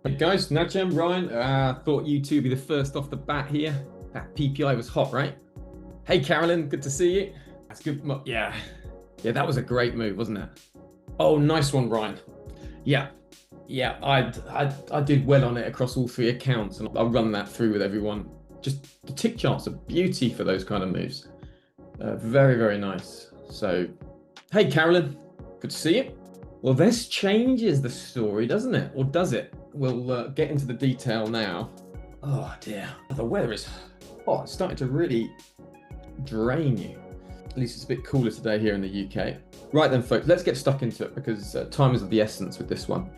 Hey guys, Najam, Ryan, thought you two would be the first off the bat here. That PPI was hot, right? Hey Carolyn, good to see you. That's good. Yeah, that was a great move, wasn't it? Oh, nice one, Ryan. Yeah, yeah, I did well on it across all three accounts, and I'll run that through with everyone. Just the tick chart's a beauty for those kind of moves. Very, very nice. So, hey Carolyn, good to see you. Well, this changes the story, doesn't it? Or does it? We'll get into the detail now. Oh dear, the weather is hot. It's starting to really drain you. At least it's a bit cooler today here in the UK. Right then, folks, let's get stuck into it because time is of the essence with this one.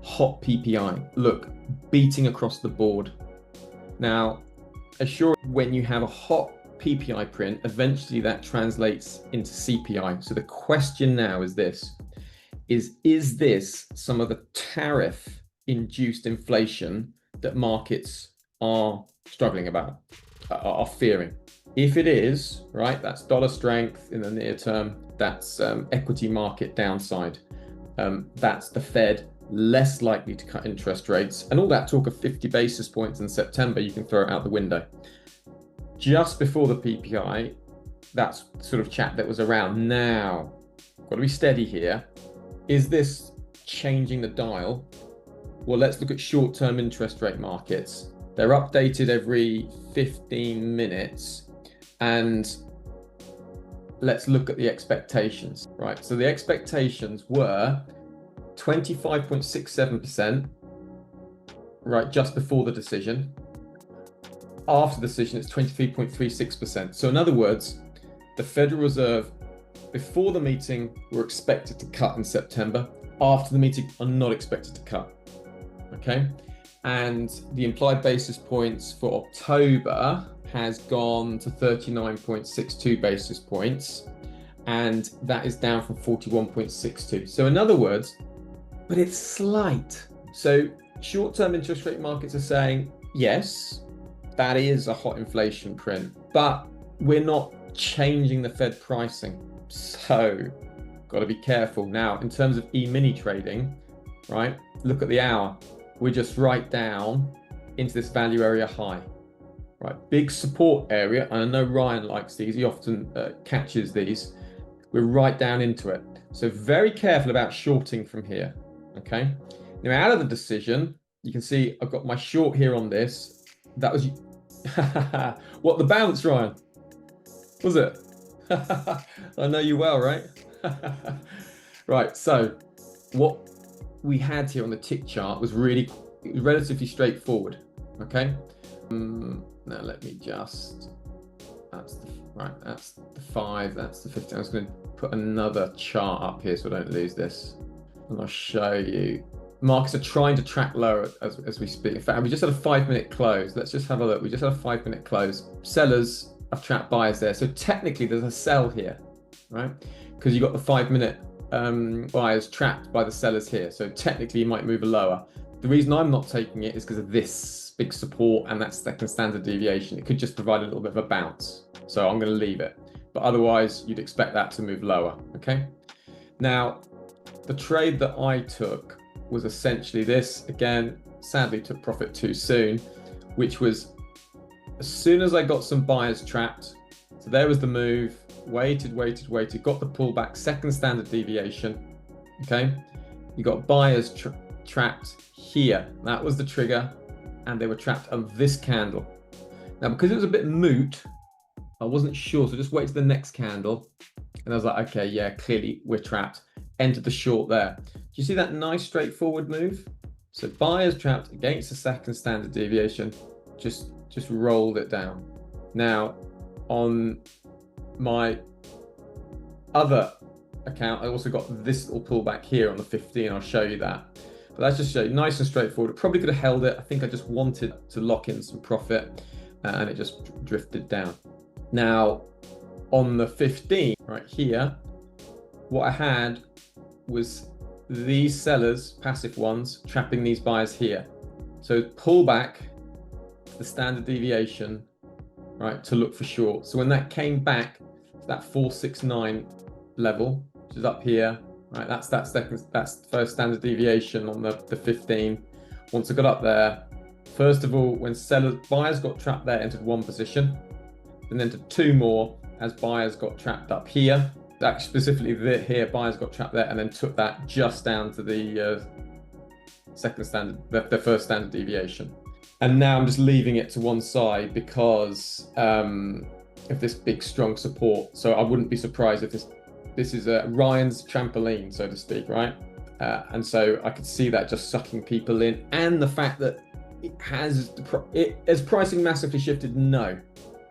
Hot PPI. Look, beating across the board. Now, assure when you have a hot PPI print, eventually that translates into CPI. So the question now is this. Is this some of the tariff induced inflation that markets are struggling about, are fearing? If it is, right, that's dollar strength in the near term, that's equity market downside, that's the Fed less likely to cut interest rates, and all that talk of 50 basis points in September, you can throw it out the window. Just before the PPI, that's sort of chat that was around. Now, got to be steady here. Is this changing the dial? Well, let's look at short-term interest rate markets. They're updated every 15 minutes. And let's look at the expectations, right? So the expectations were 25.67%, right, just before the decision. After the decision, it's 23.36%. So in other words, the Federal Reserve before the meeting were expected to cut in September. After the meeting are not expected to cut. Okay. And the implied basis points for October has gone to 39.62 basis points. And that is down from 41.62. So in other words, but it's slight. So short-term interest rate markets are saying, yes, that is a hot inflation print, but we're not changing the Fed pricing. So, got to be careful. Now, in terms of E-mini trading, right, look at the hour. We're just right down into this value area high, right? Big support area. And I know Ryan likes these. He often catches these. We're right down into it. So very careful about shorting from here, okay? Now, out of the decision, you can see I've got my short here on this. That was, what, the bounce, Ryan? Was it? I know you well, right? Right, so what we had here on the tick chart was relatively straightforward, okay? Now let me just, that's the 5, that's the 15. I was going to put another chart up here so I don't lose this. And I'll show you. Markets are trying to track lower as we speak. In fact, we just had a 5-minute close. Let's just have a look. We just had a 5-minute close. Sellers have trapped buyers there. So technically there's a sell here, right? Because you've got the 5-minute buyers trapped by the sellers here. So technically you might move lower. The reason I'm not taking it is because of this big support and that second standard deviation. It could just provide a little bit of a bounce. So I'm going to leave it. But otherwise you'd expect that to move lower, okay? Now, the trade that I took was essentially this. Again, sadly took profit too soon, which was as soon as I got some buyers trapped. So there was the move, waited, got the pullback, second standard deviation, okay? You got buyers trapped here. That was the trigger, and they were trapped on this candle. Now, because it was a bit moot, I wasn't sure, so just wait to the next candle. And I was like, okay, yeah, clearly we're trapped. Entered the short there. Do you see that nice straightforward move? So buyers trapped against the second standard deviation, just rolled it down. Now, on my other account, I also got this little pullback here on the 15. I'll show you that. But that's just show you nice and straightforward. It probably could have held it. I think I just wanted to lock in some profit and it just drifted down. Now, on the 15 right here, what I had was these sellers, passive ones, trapping these buyers here. So pullback the standard deviation, right, to look for short. So when that came back to that 469 level, which is up here, right, that's the first standard deviation on the 15. once it got up there, first of all, when buyers got trapped there, entered one position, and then entered two more as buyers got trapped up here. Actually, specifically here, buyers got trapped there and then took that just down to the second standard, the first standard deviation. And now I'm just leaving it to one side because of this big, strong support. So I wouldn't be surprised if this is Ryan's trampoline, so to speak, right? And so I could see that just sucking people in, and the fact that has pricing massively shifted? No.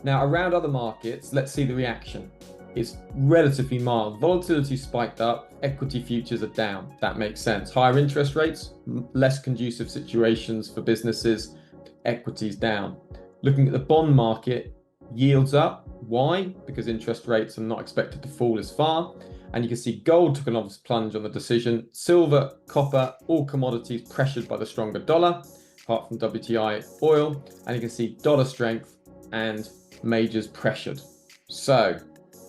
Now around other markets, let's see the reaction. It's relatively mild. Volatility spiked up, equity futures are down. That makes sense. Higher interest rates, less conducive situations for businesses, equities down. Looking at the bond market, yields up. Why? Because interest rates are not expected to fall as far. And you can see gold took an obvious plunge on the decision. Silver, copper, all commodities pressured by the stronger dollar, apart from WTI oil. And you can see dollar strength and majors pressured. So,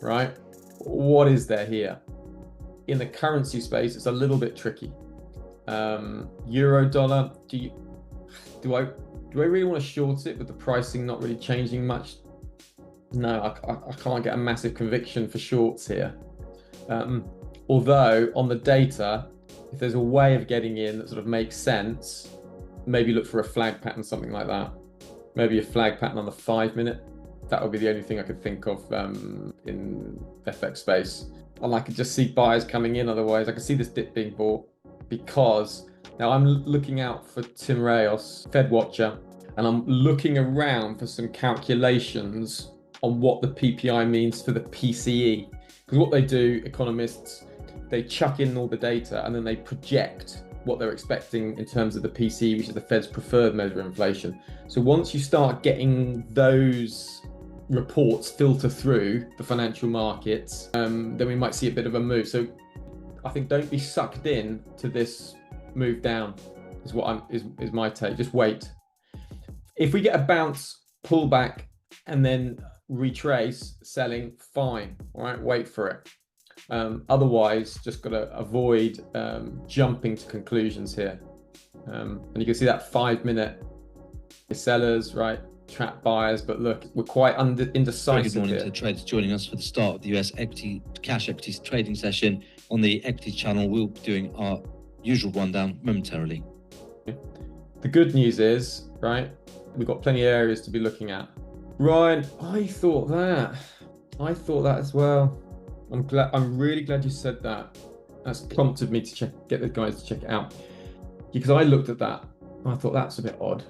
right, what is there here? In the currency space, it's a little bit tricky. Euro dollar, do I really want to short it with the pricing not really changing much? No, I can't get a massive conviction for shorts here. Although on the data, if there's a way of getting in that sort of makes sense, maybe look for a flag pattern, something like that. Maybe a flag pattern on the 5 minute. That would be the only thing I could think of in FX space. And I could just see buyers coming in. Otherwise, I could see this dip being bought, because now I'm looking out for Tim Rayos, Fed watcher, and I'm looking around for some calculations on what the PPI means for the PCE. Because what they do, economists, they chuck in all the data and then they project what they're expecting in terms of the PCE, which is the Fed's preferred measure of inflation. So once you start getting those reports filter through the financial markets, then we might see a bit of a move. So I think don't be sucked in to this move down is what is my take. Just wait. If we get a bounce, pull back, and then retrace selling, fine. All right, wait for it. Otherwise, just got to avoid jumping to conclusions here. And you can see that 5 minute sellers, right? Trap buyers, but look, we're quite indecisive. Good morning here. to the traders joining us for the start of the US cash equities trading session on the equity channel. We'll be doing our usual rundown momentarily. The good news is, right, we've got plenty of areas to be looking at. Ryan, I thought that as well. I'm really glad you said that. That's prompted me to get the guys to check it out. Because I looked at that, I thought that's a bit odd.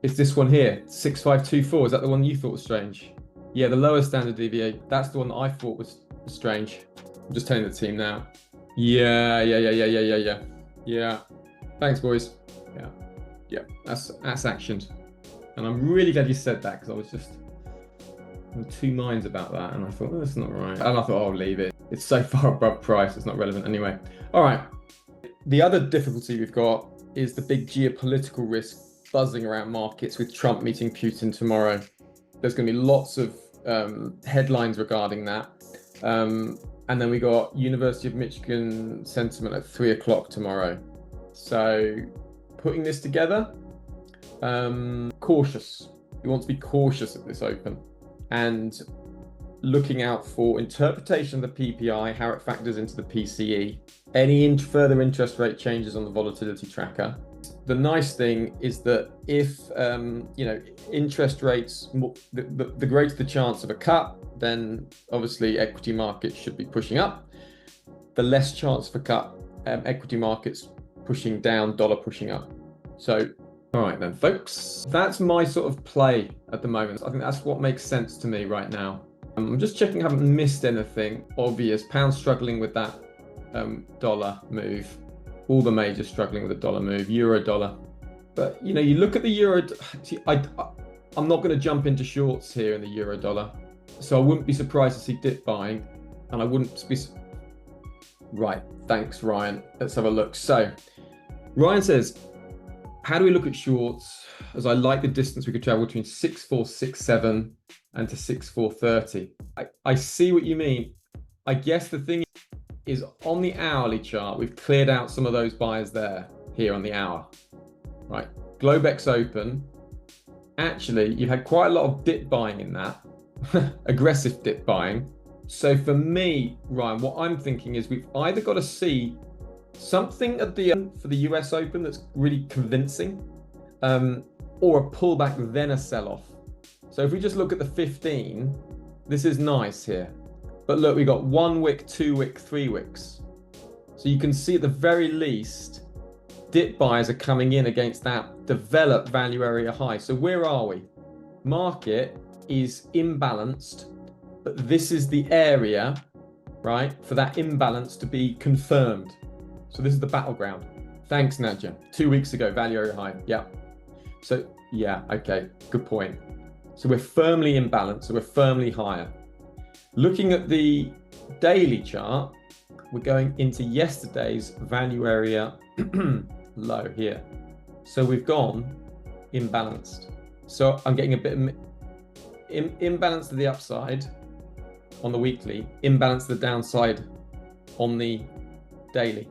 It's this one here, 6524. Is that the one you thought was strange? Yeah, the lower standard deviation. That's the one that I thought was strange. I'm just telling the team now. Yeah. Thanks, boys. Yeah. That's actioned. And I'm really glad you said that, because I was just in two minds about that, and I thought, oh, that's not right. And I thought, oh, I'll leave it. It's so far above price, it's not relevant anyway. All right. The other difficulty we've got is the big geopolitical risk buzzing around markets with Trump meeting Putin tomorrow. There's going to be lots of headlines regarding that. And then we got University of Michigan sentiment at 3 o'clock tomorrow. So putting this together, cautious. You want to be cautious at this open and looking out for interpretation of the PPI, how it factors into the PCE, any further interest rate changes on the volatility tracker. The nice thing is that if interest rates, the greater the chance of a cut, then obviously equity markets should be pushing up. The less chance of a cut, equity markets pushing down, dollar pushing up. So, all right then, folks, that's my sort of play at the moment. I think that's what makes sense to me right now. I'm just checking I haven't missed anything obvious. Pound struggling with that dollar move. All the majors struggling with the dollar move, euro dollar. But, you look at the euro. I'm not going to jump into shorts here in the euro dollar. So I wouldn't be surprised to see dip buying. And I wouldn't be... Right, thanks, Ryan. Let's have a look. So Ryan says, how do we look at shorts? As I like the distance we could travel between 6467 and to 6430. I see what you mean. I guess the thing is on the hourly chart, we've cleared out some of those buyers there here on the hour. right? Globex Open. Actually, you've had quite a lot of dip buying in that, aggressive dip buying. So for me, Ryan, what I'm thinking is we've either got to see something at the end for the US Open that's really convincing, or a pullback, then a sell-off. So if we just look at the 15, this is nice here. But look, we've got 1 wick, 2 wick, 3 wicks. So you can see at the very least, dip buyers are coming in against that developed value area high. So where are we? Market is imbalanced, but this is the area, right, for that imbalance to be confirmed. So this is the battleground. Thanks, Nadja. 2 weeks ago, value area high. Yeah. So yeah, okay, good point. So we're firmly imbalanced, so we're firmly higher. Looking at the daily chart, we're going into yesterday's value area low here. So we've gone imbalanced. So I'm getting a bit of imbalance to the upside on the weekly, imbalance to the downside on the daily,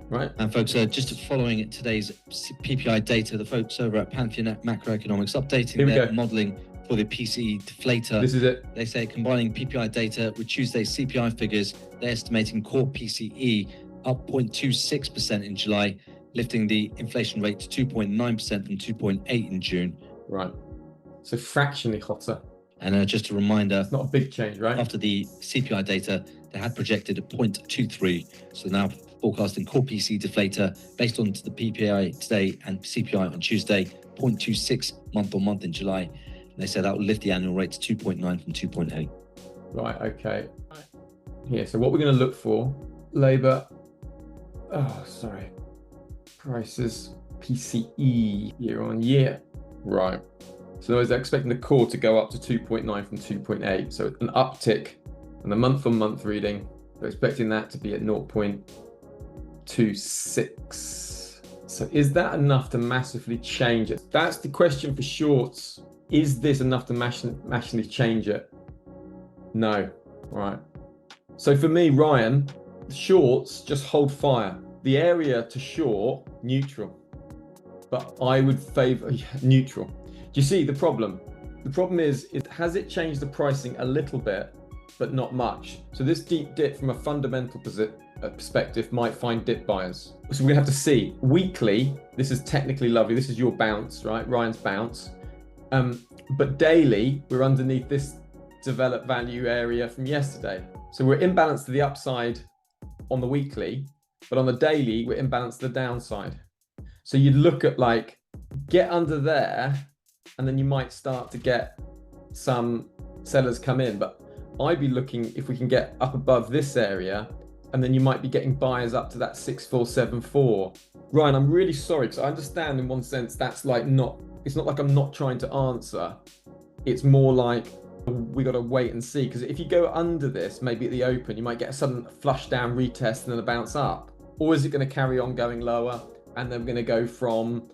right? And folks, just following today's PPI data, the folks over at Pantheon Macroeconomics updating their modeling for the PCE deflator. This is it. They say combining PPI data with Tuesday's CPI figures, they're estimating core PCE up 0.26% in July, lifting the inflation rate to 2.9% from 2.8% in June. Right. So fractionally hotter. And just a reminder, it's not a big change, right? After the CPI data, they had projected a 0.23. So now forecasting core PCE deflator based on the PPI today and CPI on Tuesday, 0.26 month on month in July. And they said that will lift the annual rate to 2.9 from 2.8. Right, okay. Here, so what we're going to look for, labour, prices, PCE year on year. Right. So they're expecting the core to go up to 2.9 from 2.8. So an uptick, and the month on month reading, they're expecting that to be at 0.26. So is that enough to massively change it? That's the question for shorts. Is this enough to massively change it? No. Right. So for me, Ryan, shorts just hold fire. The area to short, neutral. But I would favour neutral. Do you see the problem? The problem is, has it changed the pricing a little bit, but not much? So this deep dip from a fundamental perspective might find dip buyers. So we're gonna have to see. Weekly, this is technically lovely. This is your bounce, right? Ryan's bounce. But daily, we're underneath this developed value area from yesterday. So we're imbalanced to the upside on the weekly, but on the daily, we're imbalanced to the downside. So you'd look at like, get under there, and then you might start to get some sellers come in. But I'd be looking if we can get up above this area, and then you might be getting buyers up to that 6474. Ryan, I'm really sorry, because I understand in one sense that's like it's not like I'm not trying to answer. It's more like we got to wait and see, because if you go under this, maybe at the open, you might get a sudden flush down retest and then a bounce up. Or is it going to carry on going lower, and then we're going to go from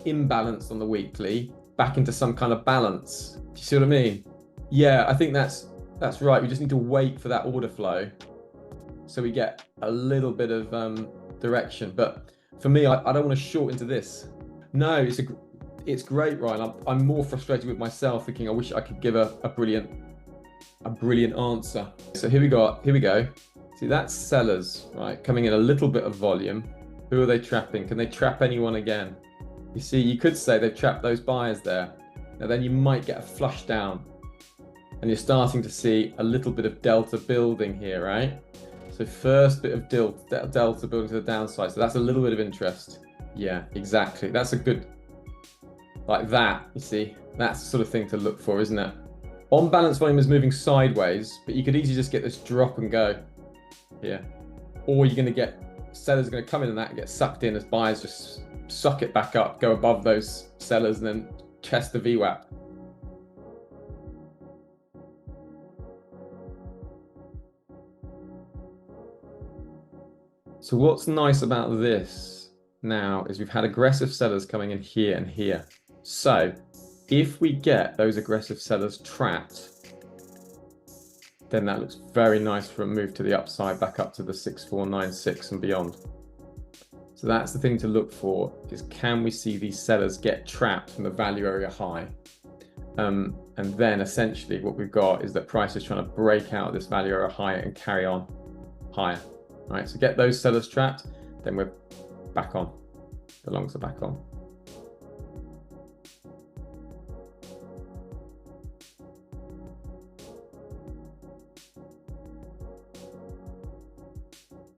imbalanced on the weekly back into some kind of balance? Do you see what I mean? Yeah, I think that's right. We just need to wait for that order flow so we get a little bit of direction. But for me, I don't want to short into this. No, it's great, Ryan. I'm more frustrated with myself, thinking I wish I could give a brilliant answer. So here we go. See, that's sellers, right? Coming in a little bit of volume. Who are they trapping? Can they trap anyone again? You see, you could say they've trapped those buyers there. Now then you might get a flush down, and you're starting to see a little bit of delta building here, right? So first bit of delta building to the downside. So that's a little bit of interest. Yeah, exactly. That's a good, like that, you see, that's the sort of thing to look for, isn't it? On balance volume is moving sideways, but you could easily just get this drop and go here. Or you're going to get, sellers are going to come in and that and get sucked in as buyers just suck it back up, go above those sellers, and then test the VWAP. So what's nice about this now is we've had aggressive sellers coming in here and here. So if we get those aggressive sellers trapped, then that looks very nice for a move to the upside, back up to the 6496 and beyond. So that's the thing to look for, is can we see these sellers get trapped from the value area high? And then essentially what we've got is that price is trying to break out this value area high and carry on higher, right? So get those sellers trapped, then we're back on. The longs are back on.